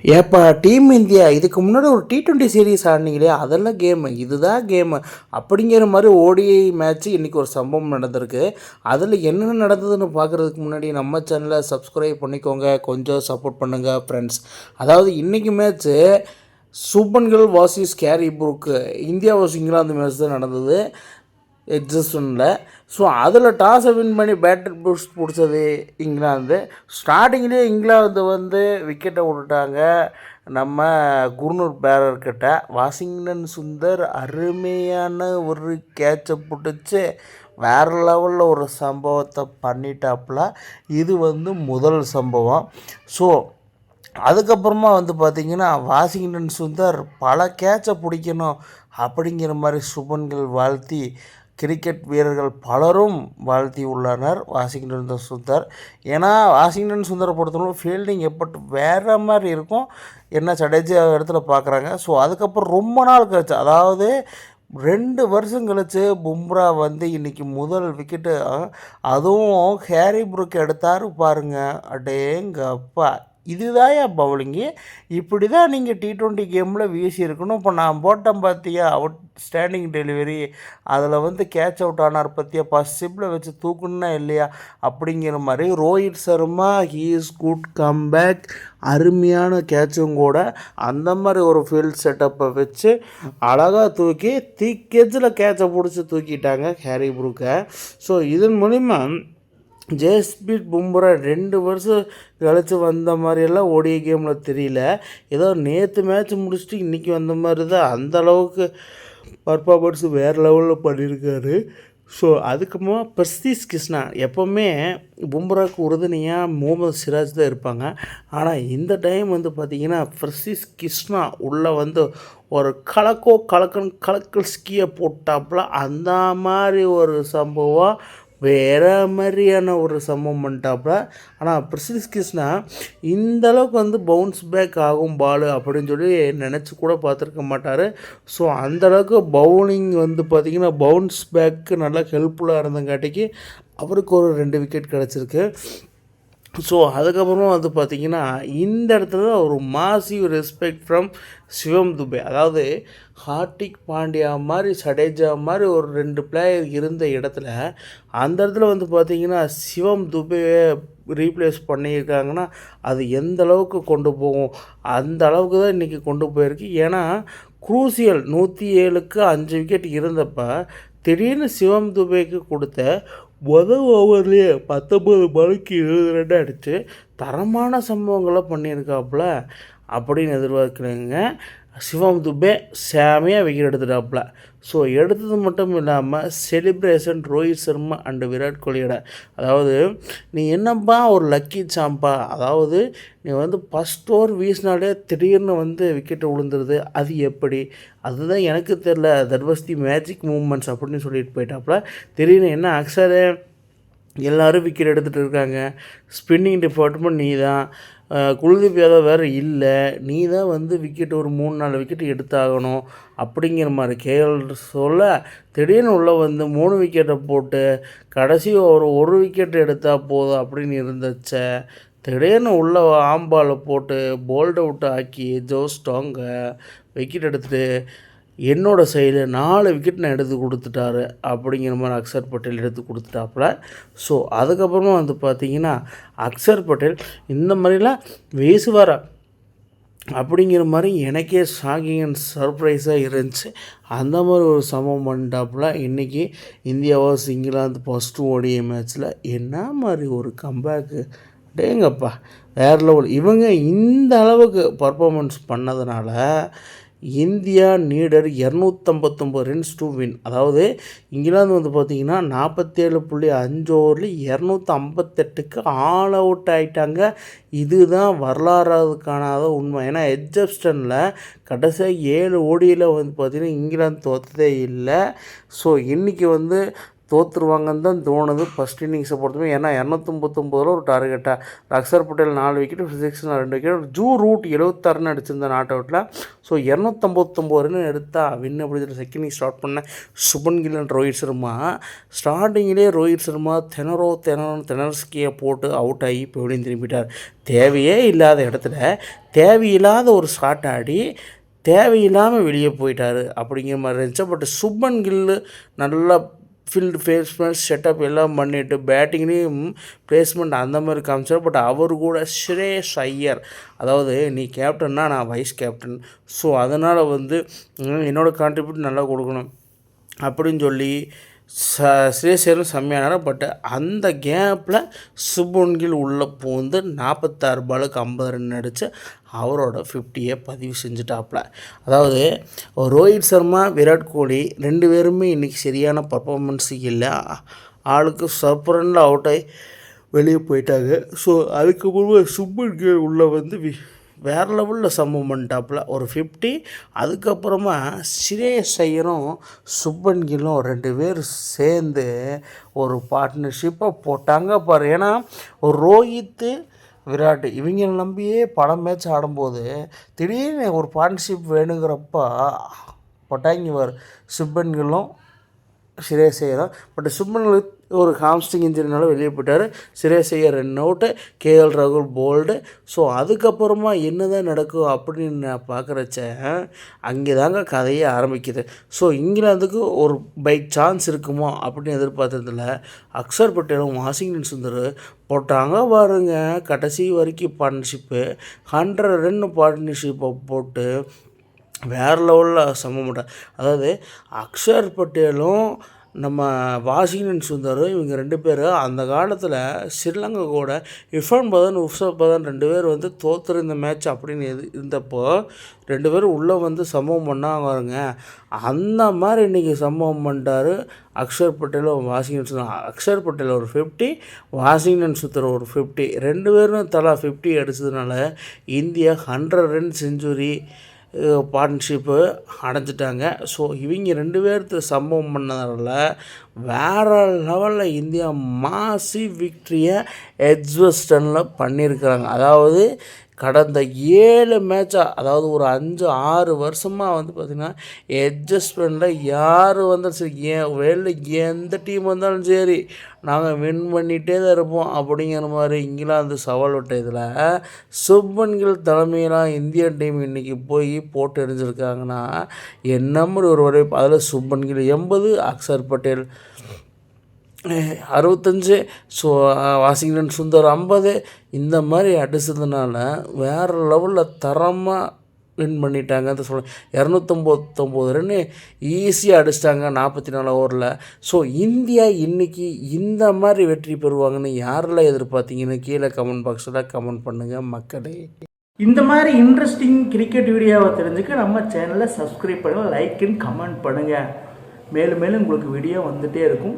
ஏப்பா team India இதுக்கு முன்னாடி ஒரு T20 சீரீஸ் ஆடினீங்களே அதெல்லாம் கேமு இதுதான் கேமு அப்படிங்கிற மாதிரி ஓடிஐ மேட்ச்சு இன்றைக்கி ஒரு சம்பவம் நடந்திருக்கு. அதில் என்னென்ன நடந்ததுன்னு பார்க்குறதுக்கு முன்னாடி நம்ம சேனலை சப்ஸ்கிரைப் பண்ணிக்கோங்க, கொஞ்சம் சப்போர்ட் பண்ணுங்கள் ஃப்ரெண்ட்ஸ். அதாவது இன்றைக்கி மேட்ச்சு சூப்பன்கள் வாசிஸ் கேரி புரூக்கு இந்தியா வாஸ் இங்கிலாந்து மேட்ச் தான் நடந்தது எக்ஸஸ்டனில். ஸோ அதில் டாஸை வின் பண்ணி பேட்டர் பூஸ்ட் பிடிச்சது இங்கிலாந்து. ஸ்டார்டிங்லேயே இங்கிலாந்து விக்கெட்டை விட்டுட்டாங்க நம்ம குர்னூர் பேரர்கிட்ட. வாஷிங்டன் சுந்தர் அருமையான ஒரு கேட்சை பிடிச்சி வேறு லெவலில் ஒரு சம்பவத்தை பண்ணிட்டாப்புல. இது முதல் சம்பவம். ஸோ அதுக்கப்புறமா பார்த்திங்கன்னா வாஷிங்டன் சுந்தர் பல கேட்சை பிடிக்கணும் அப்படிங்கிற மாதிரி சுபன்கள் வாழ்த்தி கிரிக்கெட் வீரர்கள் பலரும் வாழ்த்தி உள்ளனர் வாஷிங்டன் சுந்தர். ஏன்னா வாஷிங்டன் சுந்தரை பொறுத்தவரை ஃபீல்டிங் எப்பட்டு வேறு மாதிரி இருக்கும், என்ன ஜடேஜா இடத்துல பார்க்குறாங்க. ஸோ அதுக்கப்புறம் ரொம்ப நாள் கழிச்சு, அதாவது 2 வருஷம் கழிச்சு பும்ரா இன்றைக்கி முதல் விக்கெட்டு, அதுவும் ஹேரி புரூக் எடுத்தார் பாருங்கள். அடேங்கப்பா, இதுதாயா பவுலிங்கு, இப்படி தான் நீங்கள் T20 கேமில் வீசியிருக்கணும். இப்போ நான் போட்டேன் பார்த்தியா அவுட் ஸ்டாண்டிங் டெலிவரி, அதில் கேட்ச் அவுட் ஆனார் பார்த்தியா, ஃபஸ்ட் ஷிப்பில் வச்சு தூக்குன்னா இல்லையா அப்படிங்கிற மாதிரி. Rohit Sharma he is good comeback, அருமையான கேட்சும் கூட. அந்த மாதிரி ஒரு ஃபீல்ட் செட்டப்பை வச்சு அழகாக தூக்கி தீக்கெஜில் கேட்சை பிடிச்சி தூக்கிட்டாங்க ஹேரி புரூக்கை. ஸோ இதன் மூலிமா ஜஸ்பீத் பும்ரா 2 வருஷம் கழித்து வந்த மாதிரியெல்லாம் ஓடிஐ கேமில் தெரியல. ஏதோ நேற்று மேட்ச் முடிச்சுட்டு இன்றைக்கி வந்த மாதிரி தான். அந்தளவுக்கு பர்ஃபார்மன்ஸ் வேறு லெவலில் பண்ணியிருக்காரு. ஸோ அதுக்கப்புறமா பிரஸ்தீஷ் கிருஷ்ணா, எப்போவுமே பும்ராவுக்கு உறுதுணையாக முகமது சிராஜ் தான் இருப்பாங்க. ஆனால் இந்த டைம் பார்த்திங்கன்னா பிரஸ்தீஷ் கிருஷ்ணா உள்ளே ஒரு கலக்கல் ஸ்கீயை போட்டாப்புல. அந்த மாதிரி ஒரு சம்பவம் வேறு மாதிரியான ஒரு சம்பவம் பண்ணிட்டாப்புல. ஆனால் பிரசித் கிருஷ்ணா இந்தளவுக்கு பவுன்ஸ் பேக் ஆகும் பால் அப்படின்னு சொல்லி நினச்சி கூட பார்த்துருக்க மாட்டார். ஸோ அந்தளவுக்கு பவுலிங் பார்த்திங்கன்னா பவுன்ஸ் பேக்கு நல்லா ஹெல்ப்ஃபுல்லாக இருந்தங்காட்டிக்கு அவருக்கு ஒரு 2 விக்கெட் கிடச்சிருக்கு. ஸோ அதுக்கப்புறமா பார்த்திங்கன்னா இந்த இடத்துல ஒரு மாசிவ் ரெஸ்பெக்ட் ஃப்ரம் சிவம் துபே. அதாவது ஹார்திக் பாண்டியா மாதிரி ஜடேஜா மாதிரி ஒரு 2 பிளேயர் இருந்த இடத்துல அந்த இடத்துல பார்த்திங்கன்னா சிவம் துபேவை ரீப்ளேஸ் பண்ணியிருக்காங்கன்னா அது எந்த அளவுக்கு கொண்டு போகும், அந்த அளவுக்கு தான் இன்றைக்கி கொண்டு போயிருக்கு. ஏன்னா குரூசியல் 107க்கு 5 விக்கெட் இருந்தப்போ திடீர்னு சிவம் துபேக்கு கொடுத்த ஓவர்லேயே 19 பாலுக்கு 20 ரன் அடித்து தரமான சம்பவங்களை பண்ணியிருக்காப்புல அப்படின்னு எதிர்பார்க்குறேங்க. சிவம் துபே சாமியாக விக்கெட் எடுத்துட்டாப்புல. ஸோ எடுத்தது மட்டும் இல்லாமல் செலிப்ரேஷன் ரோஹித் சர்மா அண்டு விராட் கோலியோட. அதாவது நீ என்னப்பா ஒரு லக்கி சாம்பா, அதாவது நீ ஃபஸ்ட் ஓவர் வீசினாலே திடீர்னு விக்கெட்டு விழுந்துருது, அது எப்படி, அதுதான் எனக்கு தெரில, that was the magic moments அப்படின்னு சொல்லிட்டு போயிட்டாப்புல. திடீர்னு என்ன அக்ஸரு எல்லோரும் விக்கெட் எடுத்துகிட்டு இருக்காங்க, ஸ்பின்னிங் டிபார்ட்மெண்ட் நீ தான், குல்தீப் யாதவ் வேறு இல்லை, நீ தான் விக்கெட் ஒரு 3-4 விக்கெட் எடுத்தாகணும் அப்படிங்கிற மாதிரி கேஎல் சொல்ல, திடீர்னு உள்ளே 3 விக்கெட்டை போட்டு கடைசி ஒரு விக்கெட் எடுத்தால் போதும் அப்படின்னு இருந்துச்ச. திடீர்னு உள்ள ஆம்பாலை போட்டு போல்ட் அவுட் ஆக்கி ஜோஸ்டாங்க விக்கெட் எடுத்துகிட்டு என்னோட சைடு 4 விக்கெட் நான் எடுத்து கொடுத்துட்டாரு அப்படிங்கிற மாதிரி அக்ஷர் பட்டேல் எடுத்து கொடுத்துட்டாப்புல. ஸோ அதுக்கப்புறமா பார்த்திங்கன்னா அக்ஷர் பட்டேல் இந்த மாதிரிலாம் வீசுவாரா அப்படிங்கிற மாதிரி எனக்கே ஷாக்கிங் அண்ட் சர்ப்ரைஸாக இருந்துச்சு. அந்த மாதிரி ஒரு சம்பவம் பண்ணிட்டாப்புல. இன்றைக்கி India versus England first ODI மேட்ச்சில் என்ன மாதிரி ஒரு கம்பேக்கு, டேங்கப்பா வேறு லெவல். இவங்க இந்த அளவுக்கு பர்ஃபார்மன்ஸ் பண்ணதுனால இந்தியா நீடர் 259 ரன்ஸ் டு வின். அதாவது இங்கிலாந்து பார்த்திங்கன்னா 47.5 ஓவரில் 258க்கு ஆல் அவுட் ஆகிட்டாங்க. இதுதான் வரலாறாவது காணாத உண்மை. ஏன்னா எட்ஜஸ்டனில் கடைசியாக 7 ஓடியில் பார்த்திங்கன்னா இங்கிலாந்து தோற்றதே இல்லை. ஸோ இன்றைக்கி தோற்றுருவாங்கன்னு தான் தோணுது ஃபஸ்ட் இன்னிங்ஸை பொறுத்தவரை. ஏன்னா 259 ஒரு டார்கெட்டாக அக்ஷர் பட்டேல் 4 விக்கெட், ஃபிசிக்ஸ் 2 விக்கெட், ஜூ ரூட் 76 ரன் அடிச்சிருந்த நாட் அவுட்டில். ஸோ 259 ரன் எடுத்தால் வின் அப்படி செகண்ட் இன்னிங் ஸ்டார்ட் பண்ண சுபன் கில் அண்ட் ரோஹித் சர்மா. ஸ்டார்டிங்கிலே ரோஹித் சர்மா தெனர்ஸ்கியை போட்டு அவுட் ஆகி இப்போ எப்படின்னு திரும்பிட்டார். தேவையே இல்லாத இடத்துல தேவையில்லாத ஒரு ஷாட் ஆடி தேவையில்லாமல் வெளியே போயிட்டார் அப்படிங்கிற மாதிரி இருந்துச்சு. பட் சுபன் கில் நல்லா ஃபீல்டு பிளேஸ்மெண்ட் செட்டப் எல்லாம் பண்ணிவிட்டு பேட்டிங்லேயும் பிளேஸ்மெண்ட் அந்த மாதிரி காமிச்சார். பட் அவர் கூட ஸ்ரேயஸ் ஐயர், அதாவது நீ கேப்டன்னா நான் வைஸ் கேப்டன், ஸோ அதனால் என்னோடய கான்ட்ரிபியூட் நல்லா கொடுக்கணும் அப்படின்னு சொல்லி ஸ்ரேயஸ் ஐயரும் செம்மையானார். பட் அந்த கேப்பில் சுபன் கில் உள்ளே பூந்து 46 பாலுக்கு 50 ரன் அடித்து அவரோட 50யை பதிவு செஞ்சுட்டாப்புல. அதாவது ரோஹித் சர்மா, விராட் கோலி 2 பேருமே இன்றைக்கி சரியான பர்ஃபார்மன்ஸ் இல்லை. ஆளுக்கு சர்ப்ரண்டில் அவுட் ஆகி வெளியே போயிட்டாங்க. ஸோ அதுக்கப்புறமா சுபன் கில் உள்ளே வேறு லெவலில் சம்பவம் பண்ணிட்டாப்புல ஒரு 50. அதுக்கப்புறமா ஸ்ரேயஸ் ஐயரும் சுபன் கில்லும் 2 பேர் சேர்ந்து ஒரு பார்ட்னர்ஷிப்பை போட்டாங்க பாரு. ஏன்னா ஒரு ரோஹித்து, விராட் இவங்களை நம்பியே பல மேட்ச் ஆடும்போது திடீர்னு ஒரு பார்ட்னர்ஷிப் வேணுங்கிறப்ப போட்டாங்க சுபன் கில்லும் ஸ்ரேயஸ் ஐயரும். பட் சுபன் கில் ஒரு ஹாம்ஸ்ட்ரிங் இன்ஜுரினால வெளியே போயிட்டார். ஸ்ரேயஸ் ஐயர் 2 அவுட்டு, கேஎல் ராகுல் போல்டு. ஸோ அதுக்கப்புறமா என்ன தான் நடக்கும் அப்படின்னு நான் பார்க்குறச்ச அங்கே தாங்க கதையே ஆரம்பிக்குது. ஸோ இங்கிலாந்துக்கு ஒரு பைக் சான்ஸ் இருக்குமோ அப்படின்னு எதிர்பார்த்ததில் அக்ஷர் பட்டேலும் வாஷிங்டன் சுந்தர் போட்டாங்க பாருங்க. கடைசி வரைக்கும் பார்ட்னர்ஷிப்பு 100 ரன் பார்ட்னர்ஷிப்பை போட்டு வேறு லெவலில் சம்பவம். அதாவது அக்ஷர் பட்டேலும் நம்ம வாஷிங்டன் சுந்தரும் இவங்க 2 பேரும் அந்த காலத்தில் ஸ்ரீலங்கா கூட இர்ஃபான் பதான், உஃப்சப் பதான் 2 பேர் தோற்றுற இந்த மேட்ச் அப்படின்னு இருந்தப்போ 2 பேரும் உள்ளே சம்பவம் பண்ணாங்க. அந்த மாதிரி இன்றைக்கி சம்பவம் பண்ணிட்டார் அக்ஷர் பட்டேலும் வாஷிங்டன் சுந்தர். அக்ஷர் பட்டேல் ஒரு 50, வாஷிங்டன் சுந்தர் ஒரு 50, 2 பேரும் தலா 50 அடித்ததுனால இந்தியா 100 ரன் செஞ்சுரி பார்ட்னர்ஷிப்பு அடைஞ்சிட்டாங்க. ஸோ இவங்க 2 பேர்த்து சம்பவம் பண்ணதால் வேறு லெவலில் இந்தியா மாசிவ் விக்ட்ரியை எட்ஜ்வெஸ்டனில் பண்ணியிருக்கிறாங்க. அதாவது கடந்த 7 மேட்சாக, அதாவது ஒரு 5-6 வருஷமாக பார்த்திங்கன்னா எட்ஜஸ்ட்மெண்ட்டில் யார் வந்தாலும் சரி, வேர்ல்டில் எந்த டீம் வந்தாலும் சரி நாங்கள் வின் பண்ணிகிட்டே தான் இருப்போம் அப்படிங்கிற மாதிரி இங்கிலாந்து சவால் விட்ட இதில் சுப்மன் கில் தலைமையிலாம் இந்தியன் டீம் இன்றைக்கி போய் போட்டு எறிஞ்சிருக்காங்கன்னா என்ன மாதிரி ஒரு வரை. அதில் சுப்மன் கில் 80, அக்ஷர் பட்டேல் 65, ஸோ வாஷிங்டன் சுந்தர் 50, இந்த மாதிரி அடித்ததுனால வேறு லெவலில் தரமாக வின் பண்ணிட்டாங்க சொல்கிறேன். 259 ரன்னு ஈஸியாக அடிச்சிட்டாங்க 44 ஓவரில். ஸோ இந்தியா இன்றைக்கி இந்த மாதிரி வெற்றி பெறுவாங்கன்னு யாரெல்லாம் எதிர்பார்த்தீங்கன்னு கீழே கமெண்ட் பாக்ஸில் கமெண்ட் பண்ணுங்கள் மக்களே. இந்த மாதிரி இன்ட்ரெஸ்டிங் கிரிக்கெட் வீடியோவை தெரிஞ்சுக்க நம்ம சேனலை சப்ஸ்கிரைப் பண்ணுங்கள், லைக் அண்ட் கமெண்ட் பண்ணுங்கள். மேலும் மேலும் உங்களுக்கு வீடியோ வந்துகிட்டே இருக்கும்.